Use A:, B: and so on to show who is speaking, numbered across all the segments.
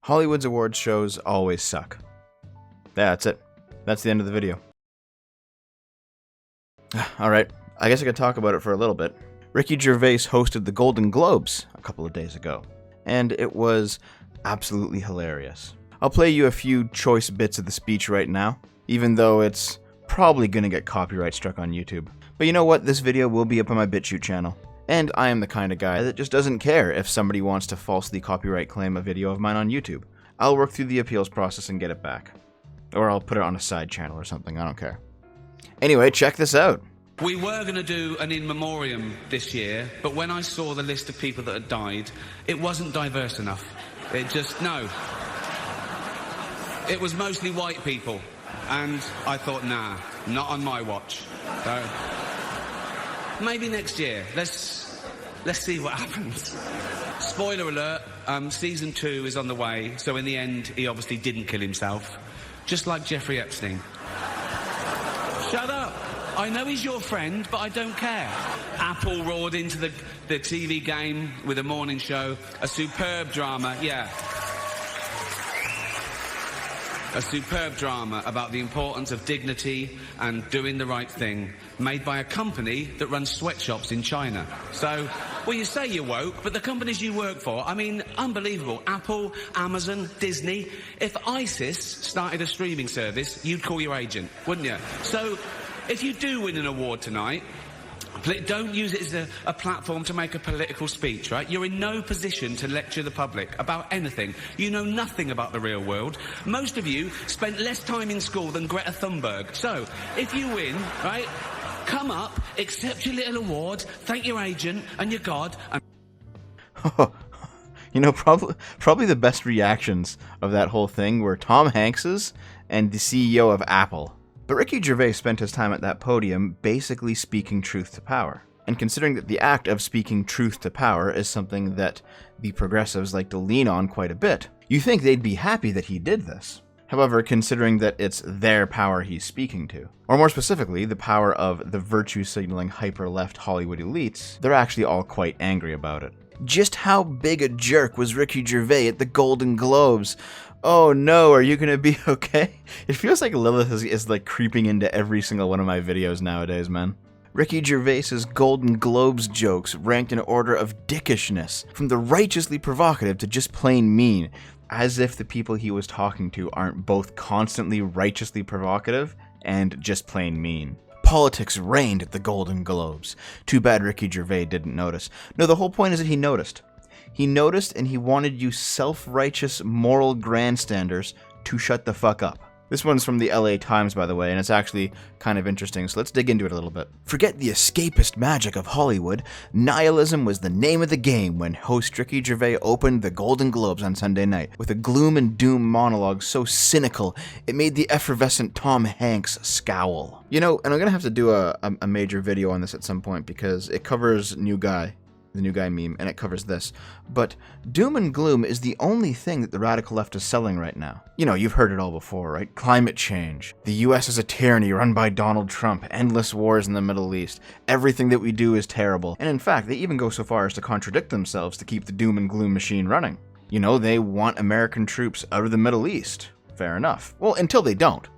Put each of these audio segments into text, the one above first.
A: Hollywood's awards shows always suck. Yeah, that's it. That's the end of the video. Alright, I guess I could talk about it for a little bit. Ricky Gervais hosted the Golden Globes a couple of days ago, and it was absolutely hilarious. I'll play you a few choice bits of the speech right now, even though it's probably gonna get copyright struck on YouTube. But you know what? This video will be up on my BitChute channel. And I am the kind of guy that just doesn't care if somebody wants to falsely copyright claim a video of mine on YouTube. I'll work through the appeals process and get it back. Or I'll put it on a side channel or something, I don't care. Anyway, check this out.
B: We were going to do an in memoriam this year, but when I saw the list of people that had died, it wasn't diverse enough. No. It was mostly white people. And I thought, nah, not on my watch. So, maybe next year. Let's see what happens. Spoiler alert, season 2 is on the way, so in the end, he obviously didn't kill himself. Just like Jeffrey Epstein. Shut up. I know he's your friend, but I don't care. Apple roared into the TV game with a morning show. A superb drama, yeah. A superb drama about the importance of dignity and doing the right thing, made by a company that runs sweatshops in China. So, well, you say you're woke, but the companies you work for, I mean, unbelievable. Apple, Amazon, Disney. If ISIS started a streaming service, you'd call your agent, wouldn't you? So, if you do win an award tonight, don't use it as a platform to make a political speech, right? You're in no position to lecture the public about anything. You know nothing about the real world. Most of you spent less time in school than Greta Thunberg. So, if you win, right, come up, accept your little award, thank your agent and your God, and...
A: You know, probably the best reactions of that whole thing were Tom Hanks's and the CEO of Apple. But Ricky Gervais spent his time at that podium basically speaking truth to power. And considering that the act of speaking truth to power is something that the progressives like to lean on quite a bit, you think they'd be happy that he did this. However, considering that it's their power he's speaking to, or more specifically, the power of the virtue-signaling hyper-left Hollywood elites, they're actually all quite angry about it. Just how big a jerk was Ricky Gervais at the Golden Globes? Oh no, are you gonna be okay? It feels like Lilith is like creeping into every single one of my videos nowadays, man. Ricky Gervais's Golden Globes jokes ranked in order of dickishness, from the righteously provocative to just plain mean, as if the people he was talking to aren't both constantly righteously provocative and just plain mean. Politics reigned at the Golden Globes. Too bad Ricky Gervais didn't notice. No, the whole point is that he noticed. He noticed and he wanted you self-righteous moral grandstanders to shut the fuck up. This one's from the LA Times, by the way, and it's actually kind of interesting, so let's dig into it a little bit. Forget the escapist magic of Hollywood. Nihilism was the name of the game when host Ricky Gervais opened the Golden Globes on Sunday night with a gloom and doom monologue so cynical it made the effervescent Tom Hanks scowl. You know, and I'm gonna have to do a major video on this at some point because it covers New Guy. The New Guy meme, and it covers this. But doom and gloom is the only thing that the radical left is selling right now. You know, you've heard it all before, right? Climate change. The US is a tyranny run by Donald Trump. Endless wars in the Middle East. Everything that we do is terrible. And in fact, they even go so far as to contradict themselves to keep the doom and gloom machine running. You know, they want American troops out of the Middle East. Fair enough. Well, until they don't.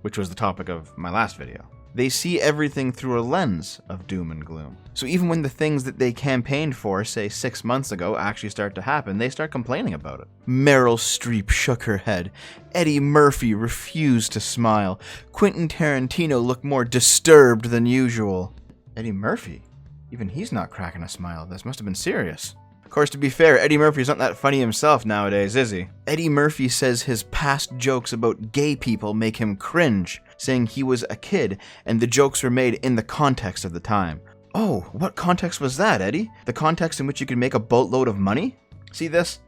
A: Which was the topic of my last video. They see everything through a lens of doom and gloom. So even when the things that they campaigned for, say 6 months ago, actually start to happen, they start complaining about it. Meryl Streep shook her head. Eddie Murphy refused to smile. Quentin Tarantino looked more disturbed than usual. Eddie Murphy? Even he's not cracking a smile. This must have been serious. Of course, to be fair, Eddie Murphy's not that funny himself nowadays, is he? Eddie Murphy says his past jokes about gay people make him cringe, saying he was a kid and the jokes were made in the context of the time. Oh, what context was that, Eddie? The context in which you could make a boatload of money? See this?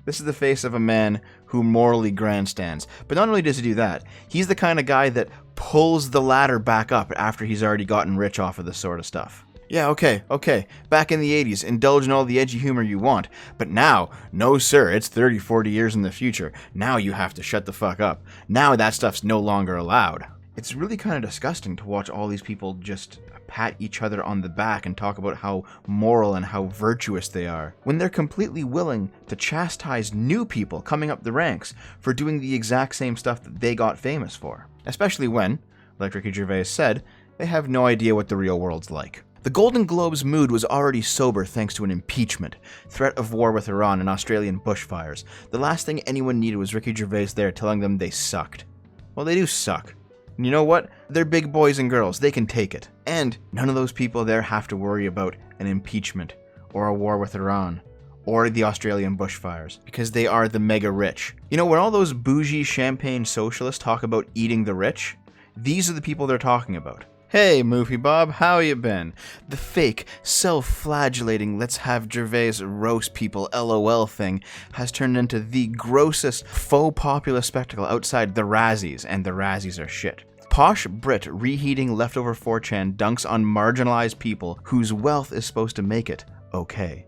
A: This is the face of a man who morally grandstands. But not only does he do that, he's the kind of guy that pulls the ladder back up after he's already gotten rich off of this sort of stuff. Yeah, okay. Back in the 80s, indulge in all the edgy humor you want. But now, no sir, it's 30, 40 years in the future. Now you have to shut the fuck up. Now that stuff's no longer allowed. It's really kind of disgusting to watch all these people just pat each other on the back and talk about how moral and how virtuous they are, when they're completely willing to chastise new people coming up the ranks for doing the exact same stuff that they got famous for. Especially when, like Ricky Gervais said, they have no idea what the real world's like. The Golden Globe's mood was already sober thanks to an impeachment, threat of war with Iran, and Australian bushfires. The last thing anyone needed was Ricky Gervais there telling them they sucked. Well, they do suck. And you know what? They're big boys and girls. They can take it. And none of those people there have to worry about an impeachment, or a war with Iran, or the Australian bushfires, because they are the mega rich. You know, when all those bougie champagne socialists talk about eating the rich, these are the people they're talking about. Hey, Movie Bob, how you been? The fake, self-flagellating, let's have Gervais roast people LOL thing has turned into the grossest faux populist spectacle outside the Razzies, and the Razzies are shit. Posh Brit reheating leftover 4chan dunks on marginalized people whose wealth is supposed to make it okay.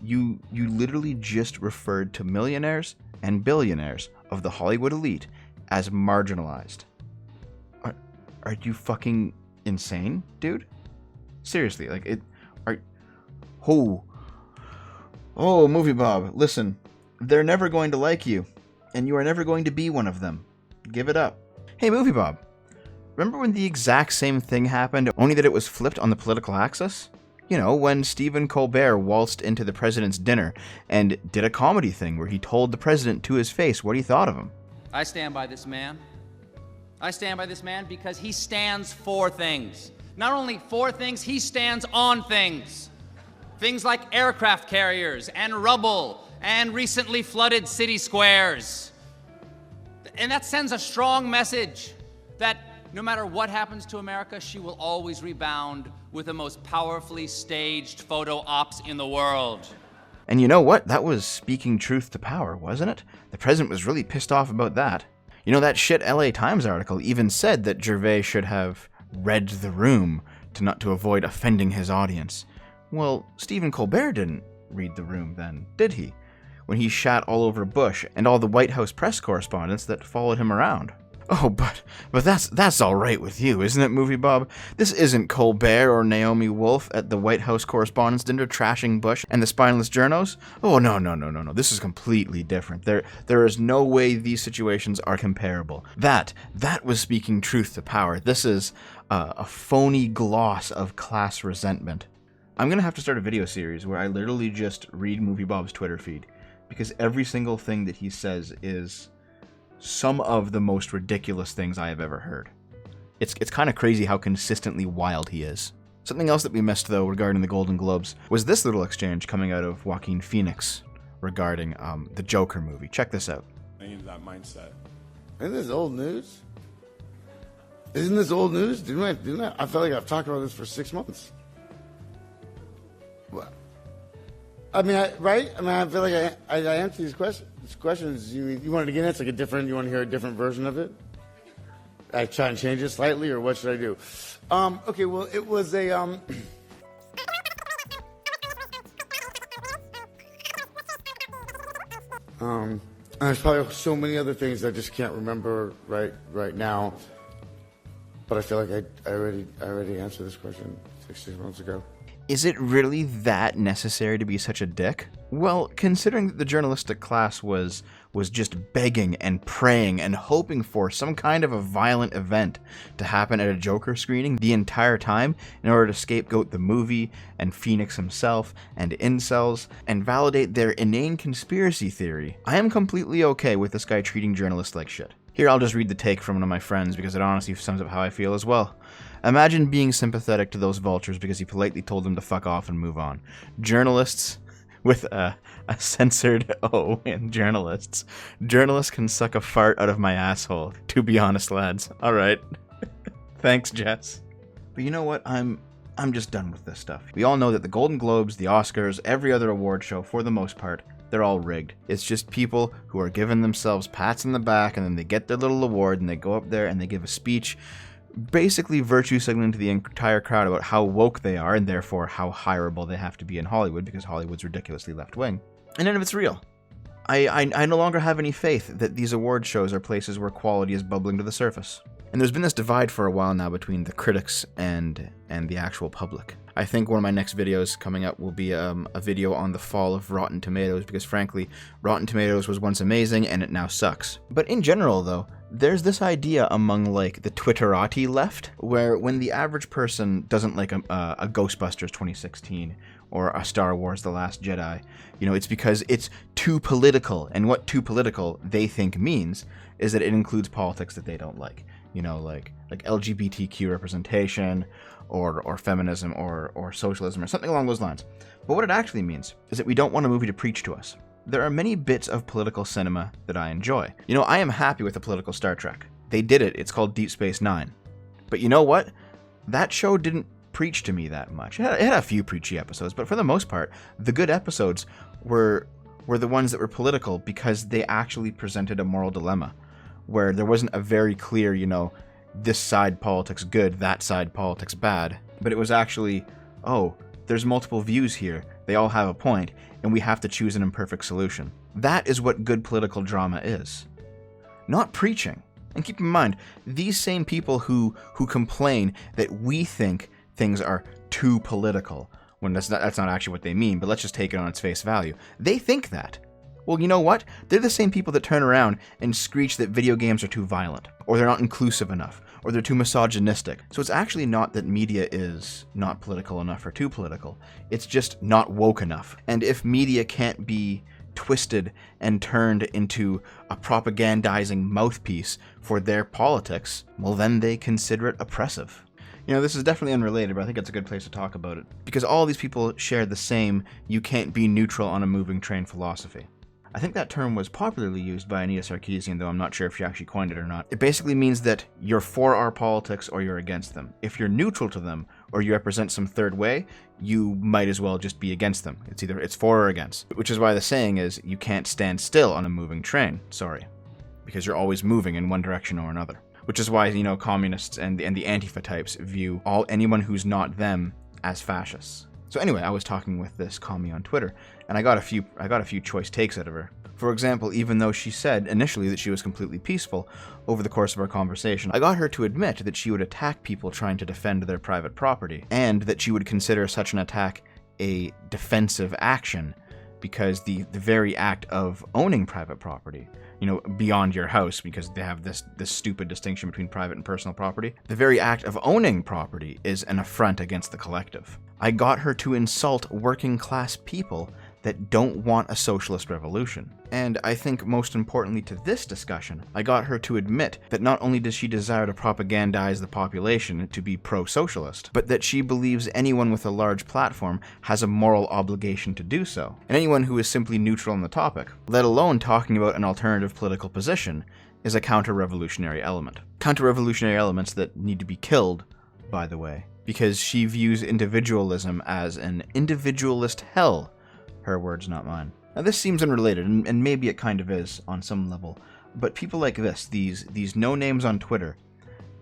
A: You literally just referred to millionaires and billionaires of the Hollywood elite as marginalized. Are you fucking insane, dude? Seriously, like Movie Bob, listen, they're never going to like you, and you are never going to be one of them. Give it up. Hey, Movie Bob, remember when the exact same thing happened, only that it was flipped on the political axis? You know, when Stephen Colbert waltzed into the president's dinner and did a comedy thing where he told the president to his face what he thought of him.
C: I stand by this man. I stand by this man because he stands for things. Not only for things, he stands on things. Things like aircraft carriers and rubble and recently flooded city squares. And that sends a strong message that no matter what happens to America, she will always rebound with the most powerfully staged photo ops in the world.
A: And you know what? That was speaking truth to power, wasn't it? The president was really pissed off about that. You know, that shit LA Times article even said that Gervais should have read the room to avoid offending his audience. Well, Stephen Colbert didn't read the room then, did he? When he shat all over Bush and all the White House press correspondents that followed him around. Oh, but that's all right with you, isn't it, Movie Bob? This isn't Colbert or Naomi Wolf at the White House Correspondents' Dinner trashing Bush and the spineless journos. Oh, no. This is completely different. There is no way these situations are comparable. That was speaking truth to power. This is a phony gloss of class resentment. I'm going to have to start a video series where I literally just read Movie Bob's Twitter feed, because every single thing that he says is some of the most ridiculous things I have ever heard. It's kind of crazy how consistently wild he is. Something else that we missed, though, regarding the Golden Globes was this little exchange coming out of Joaquin Phoenix regarding the Joker movie. Check this out.
D: Into that mindset.
E: Isn't this old news? Isn't this old news? Didn't I feel like I've talked about this for 6 months. What? I mean, right? I mean, I feel like I answered these questions. You wanted to get into like you want to hear a different version of it? I try and change it slightly, or what should I do? Okay, well, it was a, there's probably so many other things I just can't remember right now. But I feel like I already answered this question 6 months ago.
A: Is it really that necessary to be such a dick? Well, considering that the journalistic class was just begging and praying and hoping for some kind of a violent event to happen at a Joker screening the entire time in order to scapegoat the movie and Phoenix himself and incels and validate their inane conspiracy theory, I am completely okay with this guy treating journalists like shit. Here, I'll just read the take from one of my friends because it honestly sums up how I feel as well. Imagine being sympathetic to those vultures because he politely told them to fuck off and move on. Journalists, with a censored O in journalists. Journalists can suck a fart out of my asshole, to be honest, lads. Alright. Thanks, Jess. But you know what? I'm just done with this stuff. We all know that the Golden Globes, the Oscars, every other award show, for the most part, they're all rigged. It's just people who are giving themselves pats on the back, and then they get their little award, and they go up there and they give a speech, basically virtue signaling to the entire crowd about how woke they are, and therefore how hireable they have to be in Hollywood, because Hollywood's ridiculously left-wing. And none of it's real. I no longer have any faith that these award shows are places where quality is bubbling to the surface. And there's been this divide for a while now between the critics and the actual public. I think one of my next videos coming up will be a video on the fall of Rotten Tomatoes, because frankly, Rotten Tomatoes was once amazing and it now sucks. But in general though, there's this idea among like the Twitterati left, where when the average person doesn't like a Ghostbusters 2016 or a Star Wars The Last Jedi, you know, it's because it's too political, and what too political they think means is that it includes politics that they don't like. You know, like LGBTQ representation, or feminism, or socialism, or something along those lines. But what it actually means is that we don't want a movie to preach to us. There are many bits of political cinema that I enjoy. You know, I am happy with the political Star Trek. They did it. It's called Deep Space Nine. But you know what? That show didn't preach to me that much. It had a few preachy episodes, but for the most part, the good episodes were the ones that were political because they actually presented a moral dilemma, where there wasn't a very clear, you know, this side politics good, that side politics bad, but it was actually, oh, there's multiple views here, they all have a point, and we have to choose an imperfect solution. That is what good political drama is. Not preaching. And keep in mind, these same people who complain that we think things are too political, when that's not actually what they mean, but let's just take it on its face value. They think that. Well, you know what? They're the same people that turn around and screech that video games are too violent, or they're not inclusive enough, or they're too misogynistic. So it's actually not that media is not political enough or too political. It's just not woke enough. And if media can't be twisted and turned into a propagandizing mouthpiece for their politics, well, then they consider it oppressive. You know, this is definitely unrelated, but I think it's a good place to talk about it, because all these people share the same "you can't be neutral on a moving train" philosophy. I think that term was popularly used by Anita Sarkeesian, though I'm not sure if she actually coined it or not. It basically means that you're for our politics or you're against them. If you're neutral to them or you represent some third way, you might as well just be against them. It's for or against. Which is why the saying is, you can't stand still on a moving train. Sorry. Because you're always moving in one direction or another. Which is why, you know, communists and the Antifa types view anyone who's not them as fascists. So anyway, I was talking with this commie on Twitter, and I got a few choice takes out of her. For example, even though she said initially that she was completely peaceful, over the course of our conversation, I got her to admit that she would attack people trying to defend their private property, and that she would consider such an attack a defensive action, because the very act of owning private property, you know, beyond your house, because they have this stupid distinction between private and personal property, the very act of owning property is an affront against the collective. I got her to insult working class people that don't want a socialist revolution. And I think most importantly to this discussion, I got her to admit that not only does she desire to propagandize the population to be pro-socialist, but that she believes anyone with a large platform has a moral obligation to do so. And anyone who is simply neutral on the topic, let alone talking about an alternative political position, is a counter-revolutionary element. Counter-revolutionary elements that need to be killed, by the way, because she views individualism as an individualist hell. Her words, not mine. Now this seems unrelated, and maybe it kind of is on some level, but people like this, these no-names on Twitter,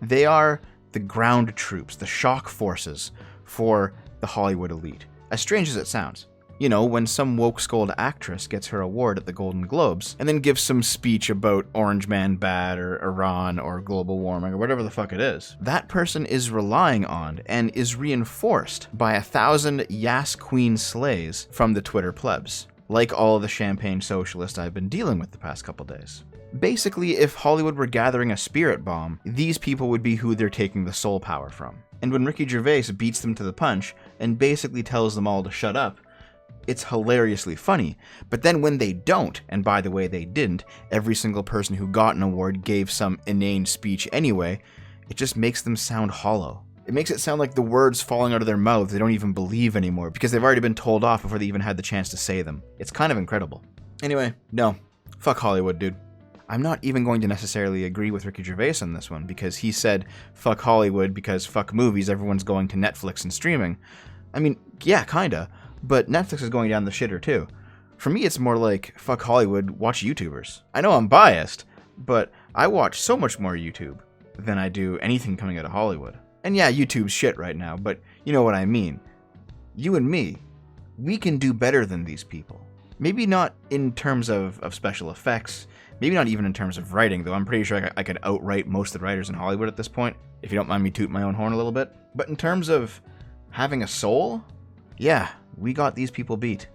A: they are the ground troops, the shock forces for the Hollywood elite. As strange as it sounds. You know, when some Wokescold actress gets her award at the Golden Globes, and then gives some speech about Orange Man bad, or Iran, or global warming, or whatever the fuck it is, that person is relying on, and is reinforced by 1,000 Yas Queen slays from the Twitter plebs, like all of the champagne socialists I've been dealing with the past couple days. Basically, if Hollywood were gathering a spirit bomb, these people would be who they're taking the soul power from. And when Ricky Gervais beats them to the punch, and basically tells them all to shut up, it's hilariously funny. But then when they don't, and by the way they didn't, every single person who got an award gave some inane speech anyway, it just makes them sound hollow. It makes it sound like the words falling out of their mouths they don't even believe anymore, because they've already been told off before they even had the chance to say them. It's kind of incredible. Anyway, no. Fuck Hollywood, dude. I'm not even going to necessarily agree with Ricky Gervais on this one, because he said, fuck Hollywood because fuck movies, everyone's going to Netflix and streaming. I mean, yeah, kinda. But Netflix is going down the shitter too. For me, it's more like, fuck Hollywood, watch YouTubers. I know I'm biased, but I watch so much more YouTube than I do anything coming out of Hollywood. And yeah, YouTube's shit right now, but you know what I mean. You and me, we can do better than these people. Maybe not in terms of special effects, Maybe not even in terms of writing, though I'm pretty sure I could outwrite most of the writers in Hollywood at this point, if you don't mind me tooting my own horn a little bit. But in terms of having a soul, yeah, we got these people beat.